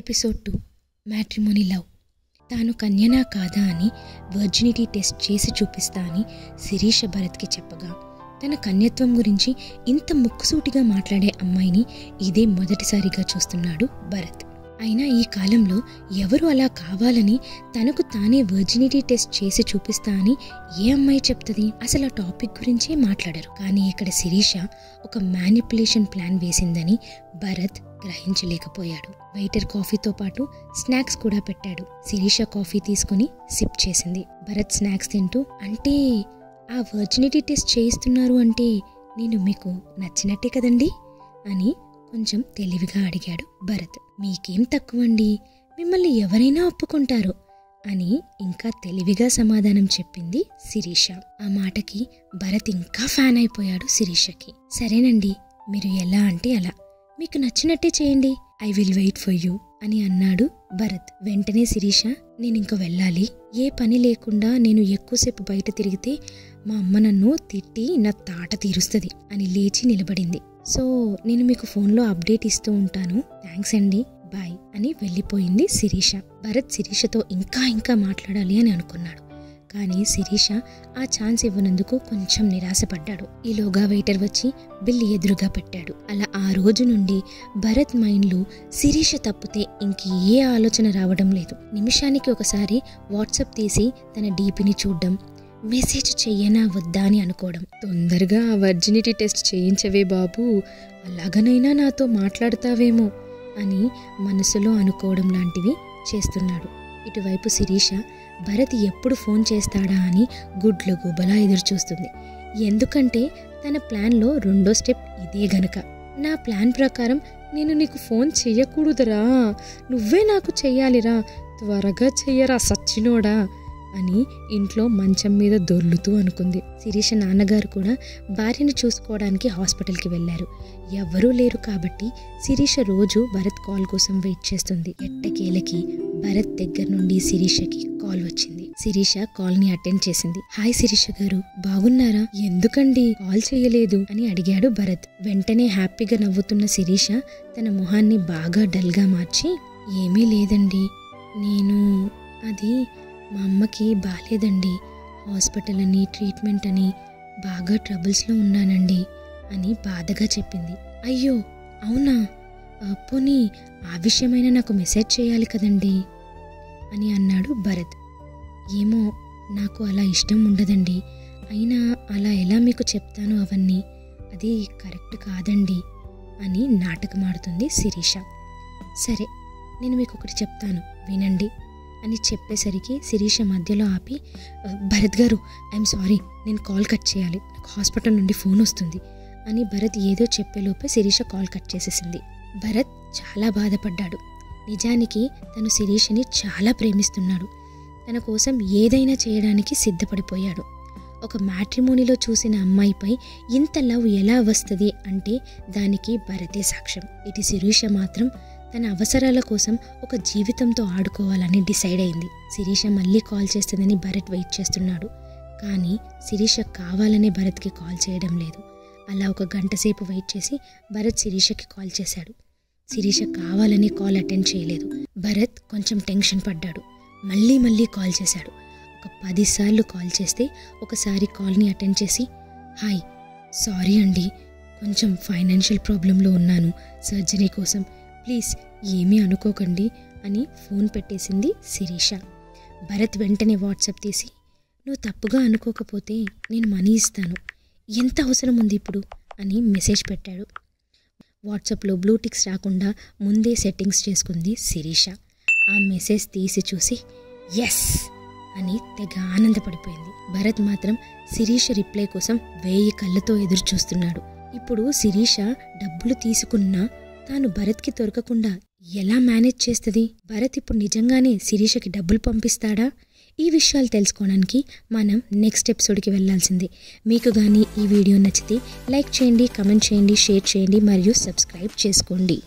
Episode 2 matrimony love. తాను కన్యనా కాదా అని వర్జినిటీ టెస్ట్ చేసి చూపిస్తా అని శిరీష భరత్కి చెప్పగా, తన కన్యత్వం గురించి ఇంత ముక్కుసూటిగా మాట్లాడే అమ్మాయిని ఇదే మొదటిసారిగా చూస్తున్నాడు భరత్. అయినా ఈ కాలంలో ఎవరు అలా కావాలని తనకు తానే వర్జినిటీ టెస్ట్ చేసి చూపిస్తా అని ఏ అమ్మాయి చెప్తుంది? అసలు ఆ టాపిక్ గురించే మాట్లాడరు. కానీ ఇక్కడ శిరీష ఒక మ్యానిపులేషన్ ప్లాన్ వేసిందని భరత్ గ్రహించలేకపోయాడు. వెయిటర్ కాఫీతో పాటు స్నాక్స్ కూడా పెట్టాడు. శిరీష కాఫీ తీసుకుని సిప్ చేసింది. భరత్ స్నాక్స్ తింటూ, అంటే ఆ వర్జినిటీ టెస్ట్ చేయిస్తున్నారు అంటే నేను మీకు నచ్చినట్టే కదండి అని కొంచెం తెలివిగా అడిగాడు భరత్. మీకేం తక్కువండి, మిమ్మల్ని ఎవరైనా ఒప్పుకుంటారు అని ఇంకా తెలివిగా సమాధానం చెప్పింది శిరీష. ఆ మాటకి భరత్ ఇంకా ఫ్యాన్ అయిపోయాడు శిరీషకి. సరేనండి, మీరు ఎలా అంటే అలా, మీకు నచ్చినట్టే చేయండి, I will wait for you అని అన్నాడు భరత్. వెంటనే శిరీష, నేనింక వెళ్ళాలి, ఏ పని లేకుండా నేను ఎక్కువసేపు బయట తిరిగితే మా అమ్మ నన్ను తిట్టి నా తాట తీరుస్తుంది అని లేచి నిలబడింది. సో నేను మీకు ఫోన్లో అప్డేట్ ఇస్తూ ఉంటాను, థ్యాంక్స్ అండి, బాయ్ అని వెళ్ళిపోయింది శిరీష. భరత్ శిరీషతో ఇంకా మాట్లాడాలి అని అనుకున్నాడు. కానీ శిరీష ఆ ఛాన్స్ ఇవ్వనందుకు కొంచెం నిరాశపడ్డాడు. ఈలోగా వెయిటర్ వచ్చి బిల్ ఎదురుగా పెట్టాడు. అలా ఆ రోజు నుండి భరత్ మైండ్లో శిరీష తప్పితే ఇంక ఏ ఆలోచన రావడం లేదు. నిమిషానికి ఒకసారి వాట్సాప్ తీసి తన డీపీని చూడడం, మెసేజ్ చెయ్యనా వద్దా అని అనుకోవడం. తొందరగా ఆ వర్జినిటీ టెస్ట్ చేయించవే బాబు, అలాగనైనా నాతో మాట్లాడతావేమో అని మనసులో అనుకోవడం లాంటివి చేస్తున్నాడు. ఇటువైపు శిరీష భరత్ ఎప్పుడు ఫోన్ చేస్తాడా అని గుడ్లు గుబలా ఎదురుచూస్తుంది. ఎందుకంటే తన ప్లాన్లో రెండో స్టెప్ ఇదే గనక. నా ప్లాన్ ప్రకారం నేను నీకు ఫోన్ చెయ్యకూడదురా, నువ్వే నాకు చెయ్యాలిరా, త్వరగా చెయ్యరా సచ్చినోడా అని ఇంట్లో మంచం మీద దొర్లుతూ అనుకుంది. శిరీష నాన్నగారు కూడా భార్యను చూసుకోవడానికి హాస్పిటల్కి వెళ్లారు. ఎవ్వరూ లేరు కాబట్టి శిరీష రోజు భరత్ కాల్ కోసం వెయిట్ చేస్తుంది. ఎట్టకేలకి భరత్ దగ్గర నుండి శిరీషకి కాల్ వచ్చింది. శిరీష కాల్ ని అటెండ్ చేసింది. హాయ్ శిరీష గారు, బాగున్నారా? ఎందుకండి కాల్ చేయలేదు అని అడిగాడు భరత్. వెంటనే హ్యాపీగా నవ్వుతున్న శిరీష తన మొహాన్ని బాగా డల్ గా మార్చి, ఏమీ లేదండి, నేను అది మా అమ్మకి బాలేదండి, హాస్పిటల్ అని ట్రీట్మెంట్ అని బాగా ట్రబుల్స్లో ఉన్నానండి అని బాధగా చెప్పింది. అయ్యో అవునా, పోనీ ఆ విషయమైనా నాకు మెసేజ్ చేయాలి కదండి అని అన్నాడు భరత్. ఏమో, నాకు అలా ఇష్టం ఉండదండి, అయినా అలా ఎలా మీకు చెప్తాను అవన్నీ, అది కరెక్ట్ కాదండి అని నాటకమాడుతుంది శిరీష. సరే, నేను మీకు ఒకటి చెప్తాను వినండి అని చెప్పేసరికి శిరీష మధ్యలో ఆపి, భరత్ గారు ఐఎమ్ సారీ, నేను కాల్ కట్ చేయాలి, నాకు హాస్పిటల్ నుండి ఫోన్ వస్తుంది అని భరత్ ఏదో చెప్పేలోపే శిరీష కాల్ కట్ చేసేసింది. భరత్ చాలా బాధపడ్డాడు. నిజానికి తను శిరీషని చాలా ప్రేమిస్తున్నాడు. తన కోసం ఏదైనా చేయడానికి సిద్ధపడిపోయాడు. ఒక మ్యాట్రిమోనీలో చూసిన అమ్మాయిపై ఇంత లవ్ ఎలా వస్తుంది అంటే దానికి భరతే సాక్ష్యం. ఇటు శిరీష మాత్రం తన అవసరాల కోసం ఒక జీవితంతో ఆడుకోవాలని డిసైడ్ అయింది. శిరీష మళ్ళీ కాల్ చేస్తుందని భరత్ వెయిట్ చేస్తున్నాడు. కానీ శిరీష కావాలనే భరత్కి కాల్ చేయడం లేదు. అలా ఒక గంట సేపు వెయిట్ చేసి భరత్ శిరీషకి కాల్ చేశాడు. శిరీష కావాలని కాల్ అటెండ్ చేయలేదు. భరత్ కొంచెం టెన్షన్ పడ్డాడు. మళ్ళీ కాల్ చేశాడు. ఒక 10 సార్లు కాల్ చేస్తే ఒకసారి కాల్ని అటెండ్ చేసి, హాయ్ సారీ అండి, కొంచెం ఫైనాన్షియల్ ప్రాబ్లంలో ఉన్నాను, సర్జరీ కోసం, ప్లీజ్ ఏమీ అనుకోకండి అని ఫోన్ పెట్టేసింది శిరీష. భరత్ వెంటనే వాట్సాప్ తీసి, నువ్వు తప్పుగా అనుకోకపోతే నేను మనీ ఇస్తాను, ఎంత అవసరం ఉంది ఇప్పుడు అని మెసేజ్ పెట్టాడు. వాట్సాప్లో బ్లూటిక్స్ రాకుండా ముందే సెట్టింగ్స్ చేసుకుంది శిరీష. ఆ మెసేజ్ తీసి చూసి ఎస్ అని తెగ ఆనందపడిపోయింది. భరత్ మాత్రం శిరీష రిప్లై కోసం 1000 కళ్ళతో ఎదురు చూస్తున్నాడు. ఇప్పుడు శిరీష డబ్బులు తీసుకున్నా తాను భరత్కి దొరకకుండా ఎలా మేనేజ్ చేస్తుంది? భరత్ ఇప్పుడు నిజంగానే శిరీషకి డబ్బులు పంపిస్తాడా? ఈ విషయాలు తెలుసుకోవడానికి మనం నెక్స్ట్ ఎపిసోడ్కి వెళ్ళాల్సిందే. మీకు కానీ ఈ వీడియో నచ్చితే లైక్ చేయండి, కమెంట్ చేయండి, షేర్ చేయండి మరియు సబ్స్క్రైబ్ చేసుకోండి.